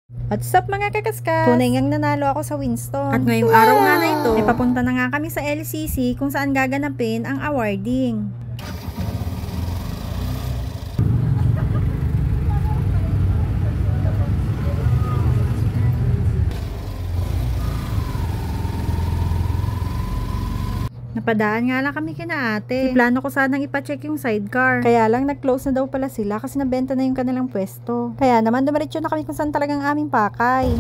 What's up mga kakaskas? Tunay ngang nanalo ako sa Winston. At ngayong araw nga na ito, ay papunta na nga kami sa LCC kung saan gaganapin ang awarding. Napadaan nga lang kami kina ate. Plano ko sanang ipacheck yung sidecar. Kaya lang nag-close na daw pala sila kasi nabenta na yung kanilang pwesto. Kaya naman dumiretso na kami kung saan talagang aming pakay.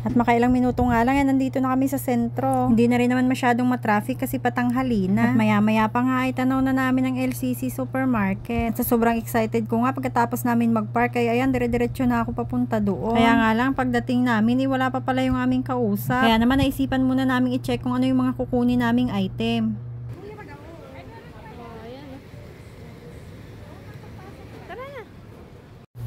At makailang minuto nga lang, nandito na kami sa sentro. Hindi na rin naman masyadong matraffic kasi patanghali na. At maya-maya pa nga ay tanaw na namin ang LCC Supermarket. At sa sobrang excited ko nga pagkatapos namin mag-park, kaya ayan, dire-diretso na ako papunta doon. Kaya nga lang, pagdating namin, wala pa pala yung aming kausap. Kaya naman naisipan muna namin i-check kung ano yung mga kukunin naming item.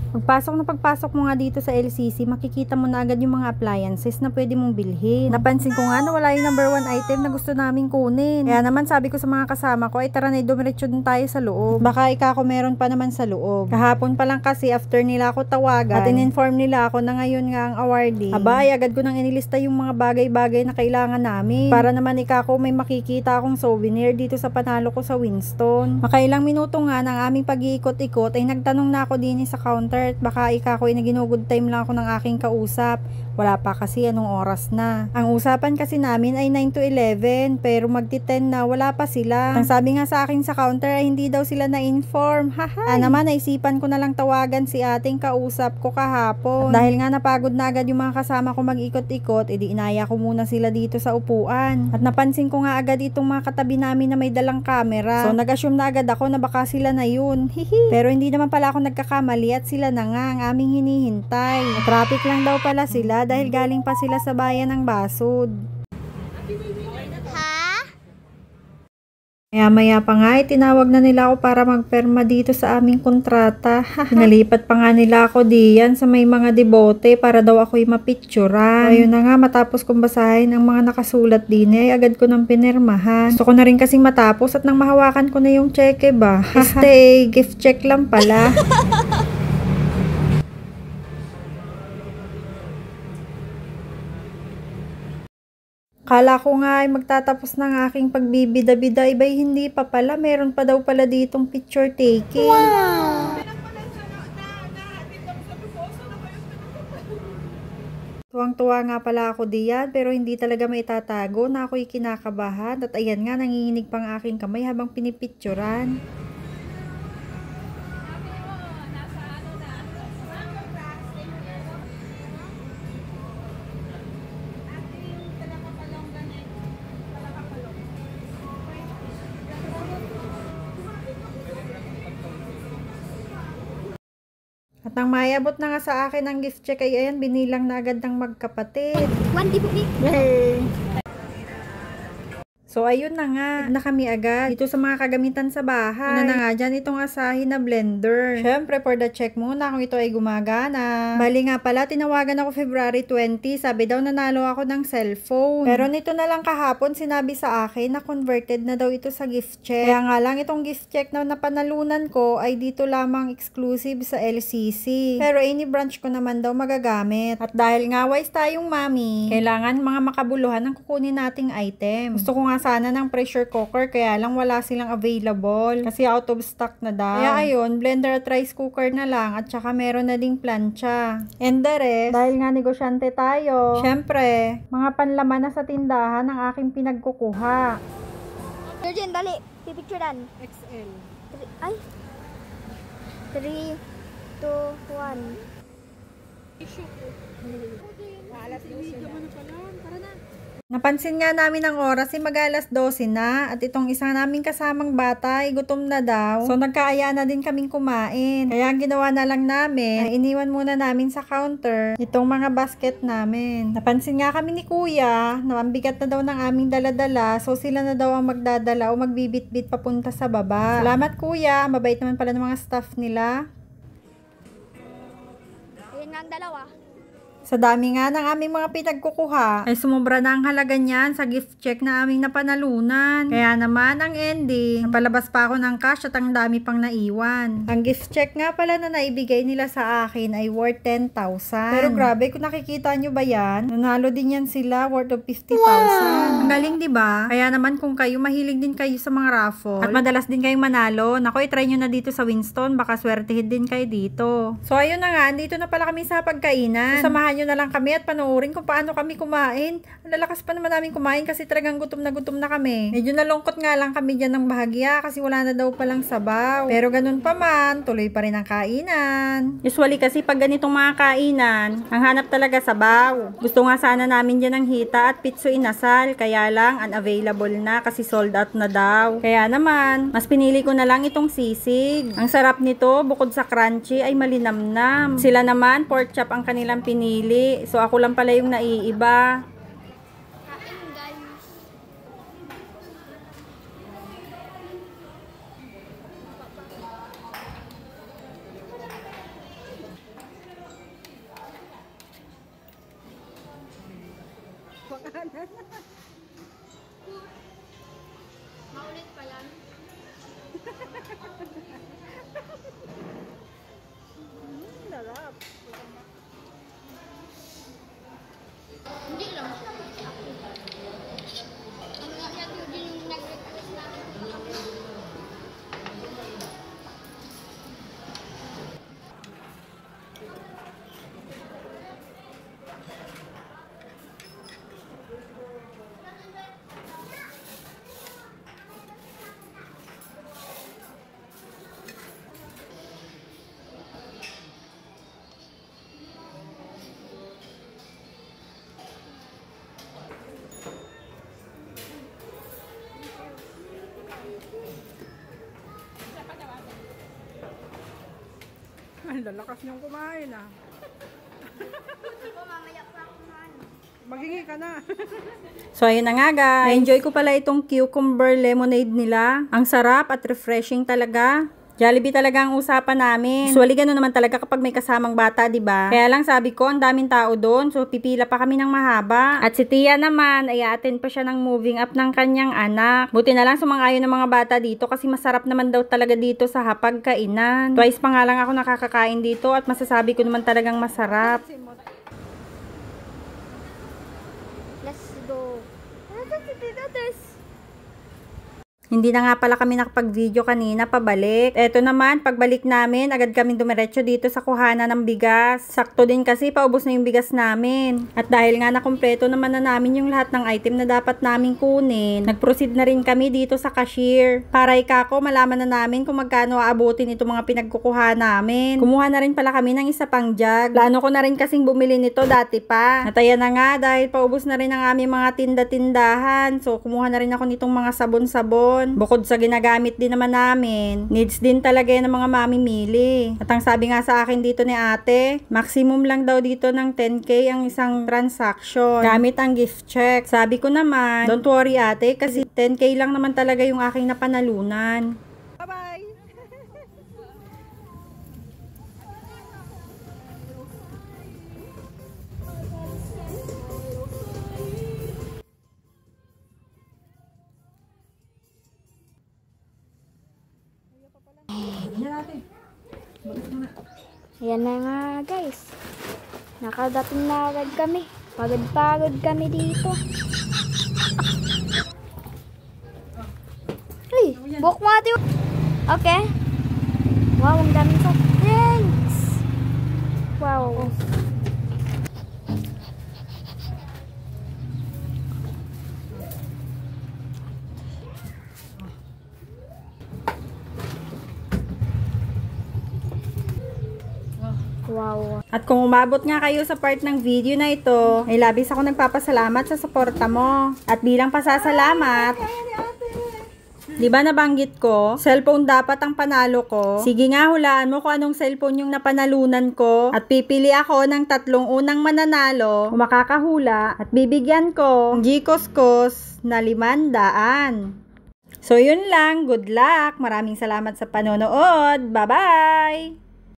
Pagpasok mo nga dito sa LCC, makikita mo na agad yung mga appliances na pwede mong bilhin. Napansin ko nga na wala yung number 1 item na gusto naming kunin. Kaya naman sabi ko sa mga kasama ko, ay tara na, dumiretso din tayo sa loob. Baka ikako meron pa naman sa loob. Kahapon pa lang kasi after nila ako tawagan at in-inform nila ako na ngayon nga ang awarding. Abay, agad ko nang inilista yung mga bagay-bagay na kailangan namin. Para naman ikako may makikita akong souvenir dito sa panalo ko sa Winston. Makailang minuto nga ng aming pag-iikot-ikot ay nagtanong na ako din sa counter. Baka ikakoy na ginugod time lang ako ng aking kausap. Wala pa kasi anong oras na. Ang usapan kasi namin ay 9 to 11 pero magti-10 na wala pa sila. Ang sabi nga sa akin sa counter ay hindi daw sila na-inform. Haha. Naman naisipan ko na lang tawagan si ating kausap ko kahapon. At dahil nga napagod na agad yung mga kasama ko mag-ikot-ikot, edi inaya ko muna sila dito sa upuan. At napansin ko nga agad itong mga katabi namin na may dalang camera. So nag-assume na agad ako na baka sila na yun. Hihi. Pero hindi naman pala ako nagkakamali at sila na nga ang aming hinihintay. Traffic lang daw pala sila dahil galing pa sila sa bayan ng Basud. Maya pa nga, tinawag na nila ako para magperma dito sa aming kontrata. Nalipat pa nga nila ako diyan sa may mga debote para daw ako'y mapicturan. Ayun na nga, matapos kong basahin ang mga nakasulat din ay agad ko nang pinirmahan. Gusto ko na rin kasing matapos at nang mahawakan ko na yung cheque ba. Gift check lang pala. Kala ko nga ay magtatapos ng aking pagbibida-bida, iba'y hindi pa pala. Meron pa daw pala ditong picture taking. Wow! Tuwang-tuwa nga pala ako diyan, pero hindi talaga maitatago na ako'y kinakabahan. At ayan nga, nanginginig pang aking kamay habang pinipicturan. At nang mayabot na nga sa akin ang gift check ay ayan, binilang na agad ng magkapatid. Yay! So ayun na nga, na kami agad dito sa mga kagamitan sa bahay. Una na nga dyan itong Asahi na blender. Syempre for the check muna kung ito ay gumagana. Bali nga pala, tinawagan ako February 20, sabi daw nanalo ako ng cellphone. Pero nito na lang kahapon sinabi sa akin na converted na daw ito sa gift check. Kaya nga lang itong gift check na napanalunan ko ay dito lamang exclusive sa LCC. Pero any branch ko naman daw magagamit. At dahil nga wise tayong mami, kailangan mga makabuluhan ang kukunin nating item. Gusto ko nga sana ng pressure cooker, kaya lang wala silang available kasi out of stock na daw. Kaya ayun, blender at rice cooker na lang at saka meron na ding plancha. And the rest, dahil nga negosyante tayo, syempre, mga panlaman na sa tindahan ang aking pinagkukuha. Virgin, dali, pipicturean. XL. Ay, 3, 2, 1. Issue ko. Alas 12 na. Tara na. Napansin nga namin ang oras ay mag-alas 12 na at itong isang naming kasamang bata ay gutom na daw. So nagkaaya na din kaming kumain. Kaya ang ginawa na lang namin ay iniwan muna namin sa counter itong mga basket namin. Napansin nga kami ni kuya na ang bigat na daw ng aming daladala, so sila na daw ang magdadala o magbibitbit papunta sa baba. Salamat kuya, mabait naman pala ng mga staff nila. Ayun nga ang dalawa. Sa dami nga ng aming mga pinagkukuha, ay sumobra na ang halaga niyan sa gift check na aming napanalunan. Kaya naman ang ending, napalabas pa ako ng cash at ang dami pang naiwan. Ang gift check nga pala na naibigay nila sa akin ay worth 10,000. Pero grabe, kung nakikita nyo ba yan, nanalo din yan sila worth of 50,000. Wow! Ang galing, diba? Kaya naman kung kayo, mahilig din kayo sa mga raffle at madalas din kayong manalo, nako, i-try nyo na dito sa Winston, baka swertehin din kayo dito. So ayun na nga, dito na pala kami sa pagkainan. Samahan nyo na lang kami at panoorin kung paano kami kumain. Ang lalakas pa naman namin kumain kasi talagang gutom na kami. Medyo nalungkot nga lang kami dyan ng bahagya kasi wala na daw palang sabaw. Pero ganun pa man, tuloy pa rin ang kainan. Usually kasi pag ganitong mga kainan, ang hanap talaga sabaw. Gusto nga sana namin dyan ng hita at pitso inasal, kaya lang unavailable na kasi sold out na daw. Kaya naman, mas pinili ko na lang itong sisig. Ang sarap nito, bukod sa crunchy ay malinamnam. Sila naman, pork chop ang kanilang pinili. So ako lang pala yung naiiba. Kain, guys. Maulit pa yan. Sarap. Hindi lang. Ang nangyari din yung nag-request namin. Ang lalakas niyong kumain ah. Ako mamaya pa ako man. Maghingi ka na. So ayun na nga guys. Na-enjoy ko pala itong cucumber lemonade nila. Ang sarap at refreshing talaga. Jollibee talaga ang usapan namin. Usually gano'n naman talaga kapag may kasamang bata, diba? Kaya lang sabi ko, ang daming tao doon. So pipila pa kami ng mahaba. At si Tia naman, ay attend pa siya ng moving up ng kanyang anak. Buti na lang sumang-ayon ng mga bata dito kasi masarap naman daw talaga dito sa hapagkainan. Twice pa nga lang ako nakakakain dito at masasabi ko naman talagang masarap. Let's go. Hindi na nga pala kami nakapag-video kanina pabalik. Eto naman, pagbalik namin, agad kami dumiretso dito sa kuhanan ng bigas. Sakto din kasi paubos na yung bigas namin. At dahil nga nakumpleto naman na namin yung lahat ng item na dapat naming kunin, nag-proceed na rin kami dito sa cashier. Para ikako, malaman na namin kung magkano aabutin itong mga pinagkukuha namin. Kumuha na rin pala kami ng isa pang jug. Plano ko na rin kasing bumili nito dati pa. At ayan na nga, dahil paubos na rin ang aming mga tinda-tindahan. So, kumuha na rin ako nitong mga sabon-sabon. Bukod sa ginagamit din naman namin, needs din talaga yan ng mga mamimili. At ang sabi nga sa akin dito ni ate, maximum lang daw dito ng 10k ang isang transaction gamit ang gift check. Sabi ko naman, don't worry ate, kasi 10k lang naman talaga yung aking napanalunan. Bye-bye! Ayan na nga guys. Nakadating na agad kami. Pagod kami dito. Ay, buhok mo ate. Okay. Wow, ang daming soft drinks. Wow. Wow. At kung umabot nga kayo sa part ng video na ito, ay labis ako nagpapasalamat sa suporta mo. At bilang pasasalamat, di ba nabanggit ko, cellphone dapat ang panalo ko? Sige nga, hulaan mo kung anong cellphone yung napanalunan ko. At pipili ako ng 3 unang mananalo, kung makakahula, at bibigyan ko ng Gcos na 500. So yun lang, good luck. Maraming salamat sa panonood. Bye-bye!